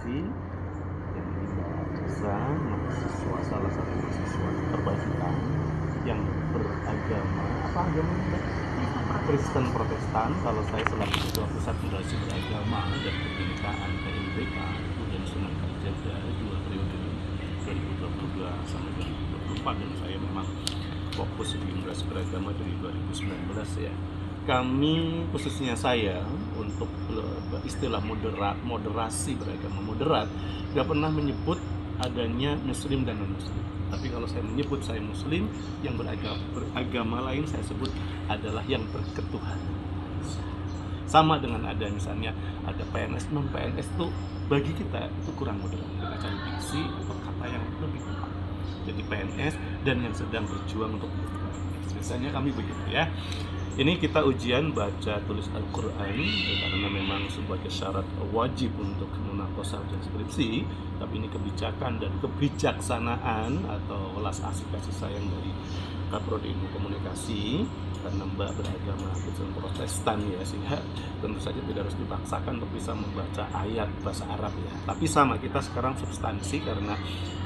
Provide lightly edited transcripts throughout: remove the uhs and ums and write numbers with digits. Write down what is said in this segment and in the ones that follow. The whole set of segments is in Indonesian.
Bekasi yang bisa mahasiswa, salah satu mahasiswa terbaik kita yang beragama apa agamanya? Kristen Protestan. Kalau saya selaku Ketua Pusat Federasi Beragama dan Kebinekaan PMBK dan Sunan Kalijaga 2 periode 2022 sampai 2024, dan saya memang fokus di Federasi Beragama dari 2019 ya. Kami khususnya saya untuk istilah moderasi beragama moderat gak pernah menyebut adanya muslim dan non muslim. Tapi kalau saya menyebut saya muslim, yang beragama lain saya sebut adalah yang berketuhanan. Sama dengan ada misalnya ada PNS, non PNS itu bagi kita itu kurang moderat. Kita cari diksi atau kata yang lebih tepat. Jadi PNS dan yang sedang berjuang untuk biasanya kami begitu ya. Ini kita ujian baca tulis Al-Quran karena memang sebagai syarat wajib untuk munaqashah dan skripsi. Tapi ini kebijakan dan kebijaksanaan atau welas asih kasih sayang dari Kaprodi Ilmu Komunikasi, karena Mbak beragama Kristen Protestan ya, sehingga tentu saja tidak harus dipaksakan untuk bisa membaca ayat bahasa Arab ya. Tapi sama, kita sekarang substansi, karena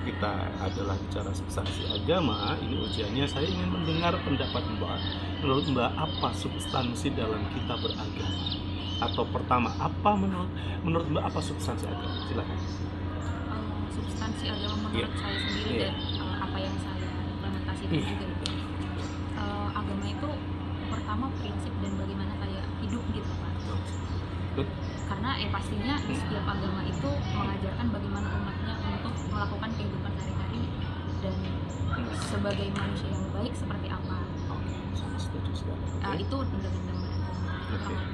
kita adalah bicara substansi agama. Ini ujiannya saya ingin mendengar pendapat Mbak. Menurut Mbak, apa substansi dalam kita beragama? Atau pertama, apa menurut Mbak apa substansi agama? Silakan. Substansi agama menurut saya sendiri dan apa yang saya implementasikan juga gitu. Agama itu pertama prinsip dan bagaimana saya hidup gitu Pak. Karena pastinya setiap agama itu mengajarkan bagaimana umatnya untuk melakukan kehidupan sehari-hari dan sebagai manusia yang baik seperti apa. Itu undang-undang beragama.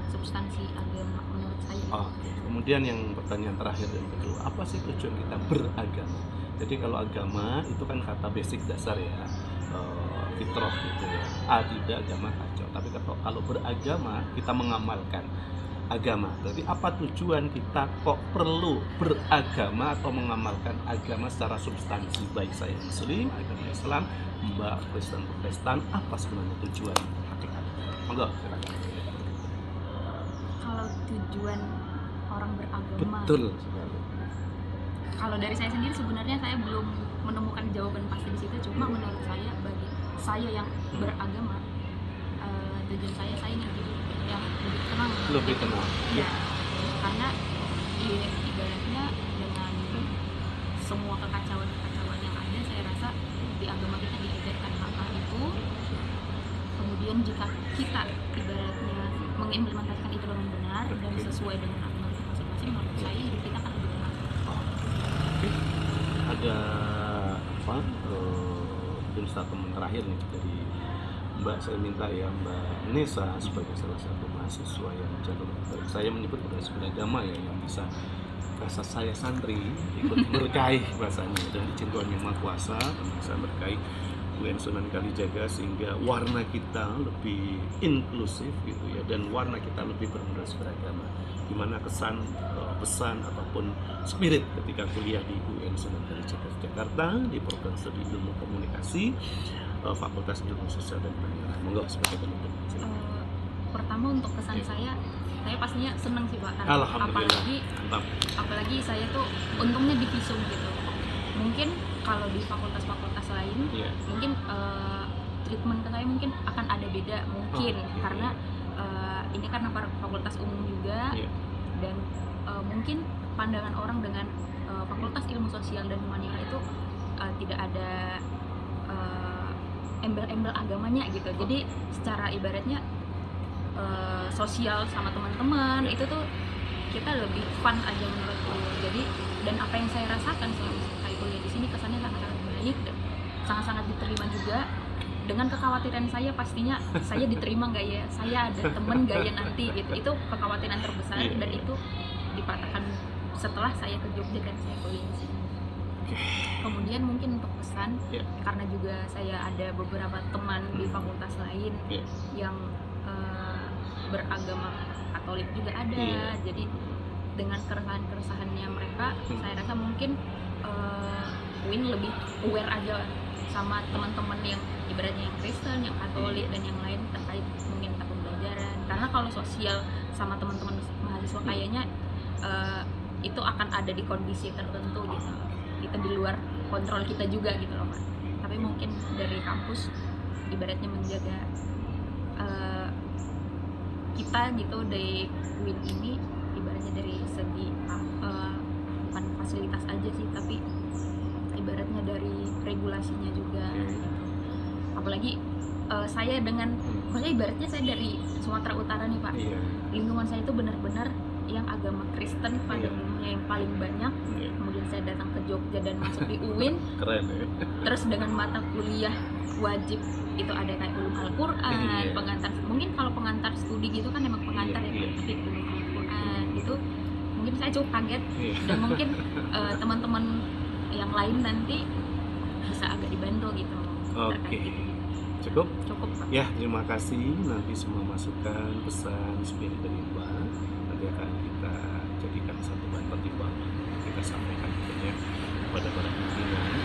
Substansi agama menurut saya. Kemudian yang pertanyaan terakhir dan kedua, apa sih tujuan kita beragama? Jadi kalau agama itu kan kata basic dasar ya, fitrah gitu ya. Tidak agama kacau. Tapi kalau beragama kita mengamalkan agama. Berarti apa tujuan kita kok perlu beragama atau mengamalkan agama secara substansi? Baik saya Muslim, agama Islam, Mbak Kristen Protestan, apa sebenarnya tujuan hakikat? Monggo silakan. Kalau tujuan orang beragama, betul sekali. Kalau dari saya sendiri sebenarnya saya belum menemukan jawaban pasti di situ. Cuma menurut saya, bagi saya yang beragama, tujuan saya ingin hidup yang lebih tenang. Lebih tenang. Ya, karena ibaratnya dengan semua kekacauan yang ada, saya rasa di agama kita diajarkan hal-hal itu. Kemudian jika kita ibaratnya mengimplementasikan itu dengan benar dan sesuai dengan agama kita masing-masing, menurut saya hidup kita akan lebih tenang. Ada apa? Mungkin statement terakhir nih dari Mbak, saya minta ya Mbak Nesa sebagai salah satu mahasiswa yang jalur saya menyebut federasi beragama ya, yang bisa rasa saya santri ikut berkaih bahasanya dan izin Tuhan Yang Maha Kuasa dan bisa berkaih UN Sunan Kalijaga sehingga warna kita lebih inklusif gitu ya, dan warna kita lebih bermodasi beragama. Gimana kesan, pesan ataupun spirit ketika kuliah di UN Sunan Kalijaga Jakarta di program studi ilmu komunikasi Fakultas Ilmu Sosial dan Budaya. Monggo sebagai penutup. Pertama untuk kesan saya pastinya senang sih Pak, apalagi saya tuh untungnya di visum gitu. Mungkin kalau di fakultas-fakultas lain mungkin treatment ke saya mungkin akan ada beda mungkin karena ini karena fakultas umum juga dan mungkin pandangan orang dengan fakultas ilmu sosial dan humaniora itu tidak ada embel-embel agamanya gitu. Jadi secara ibaratnya sosial sama teman-teman itu tuh kita lebih fun aja menurutku. Jadi dan apa yang saya rasakan selama saya kuliah di sini kesannya sangat-sangat baik dan sangat-sangat diterima juga. Dengan kekhawatiran saya pastinya saya diterima nggak ya, saya ada temen nggak ya nanti gitu. Itu kekhawatiran terbesar dan itu dipatahkan setelah saya ke Jogja dan saya kuliah di sini. Kemudian mungkin untuk pesan karena juga saya ada beberapa teman di fakultas lain yang beragama Katolik juga ada. Jadi dengan keresahan-keresahannya mereka, saya rasa mungkin Win lebih aware aja sama teman-teman yang ibaratnya yang Kristen, yang Katolik dan yang lain terkait mungkin tentang pembelajaran. Karena kalau sosial sama teman-teman mahasiswa kayaknya itu itu akan ada di kondisi tertentu gitu, itu di luar kontrol kita juga gitu loh Pak. Tapi mungkin dari kampus ibaratnya menjaga kita gitu dari UIN ini, ibaratnya dari segi bukan fasilitas aja sih, tapi ibaratnya dari regulasinya juga gitu. Apalagi saya dengan maksudnya ibaratnya saya dari Sumatera Utara nih Pak, lingkungan saya itu benar-benar yang agama Kristen pada umumnya yang paling banyak. Kemudian saya datang ke Jogja dan masuk di UIN. Keren ya. Terus dengan mata kuliah wajib itu ada kayak ulum Al-Quran, pengantar, mungkin kalau pengantar studi gitu kan emang pengantar ya, tapi ulum Al-Quran gitu mungkin saya cukup kaget. Dan mungkin teman-teman yang lain nanti bisa agak dibantu gitu. Oke. Cukup Pak. Ya, terima kasih. Nanti semua masukan, pesan, spirit dari Mbak nanti akan kita jadikan satu bahan pertimbangan, kita sampaikan tentunya kepada para pimpinan.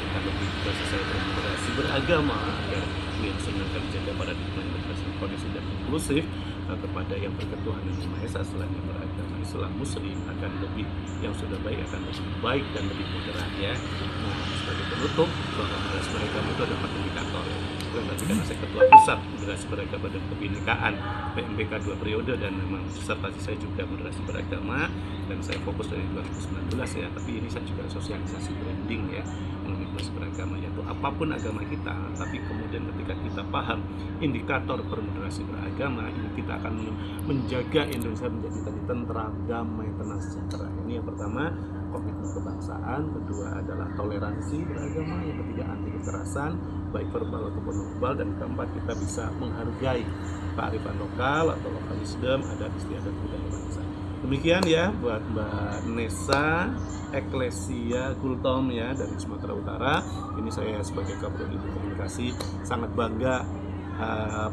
Kita lebih sesuai berkomunikasi beragama agar yang senantiasa menjaga paradigma yang kondisi dan inklusif kepada yang berketuhanan yang Maha Esa selain yang beragama Islam Muslim akan lebih, yang sudah baik akan lebih baik dan lebih moderat ya. Nah, sebagai penutup bahwa moderasi beragama itu adalah indikator. Berarti karena saya ketua pusat moderasi beragama dan kebinekaan PMBK 2 periode dan memang disertasi saya juga moderasi beragama dan saya fokus dari 2019 ya, tapi ini saya juga sosialisasi branding ya mengenai moderasi beragama, yaitu apapun agama kita, tapi kemudian ketika kita paham indikator bermoderasi beragama ini, kita akan menjaga Indonesia menjadi tadi tentram, damai, tenang, sejahtera. Ini yang pertama, komitmen kebangsaan. Kedua adalah toleransi beragama. Yang ketiga, anti kekerasan baik verbal ataupun non-verbal. Dan keempat, kita bisa menghargai kearifan lokal atau local wisdom, adat istiadat budaya bangsa. Demikian ya buat Mbak Nessa Eklesia Gultom ya dari Sumatera Utara. Ini saya sebagai Kapolri Komunikasi sangat bangga.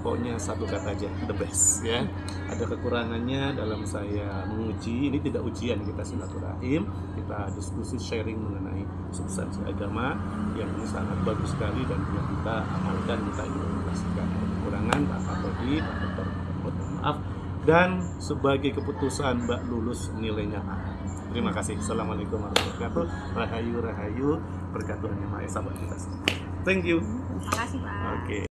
Pokoknya satu kata aja, the best ya. Ada kekurangannya dalam saya menguji, ini tidak ujian, kita silaturahim, kita diskusi sharing mengenai substansi agama yang ini sangat bagus sekali dan bila kita amalkan, kita implementasikan. Ada kekurangan Pak Kapolri, Pak Dr. mohon maaf, dan sebagai keputusan Mbak lulus nilainya A. Terima kasih. Assalamualaikum warahmatullahi wabarakatuh. Rahayu, rahayu, berkat Tuhan Yang Maha Esa buat kita semua. Thank you. Terima kasih Pak. Oke.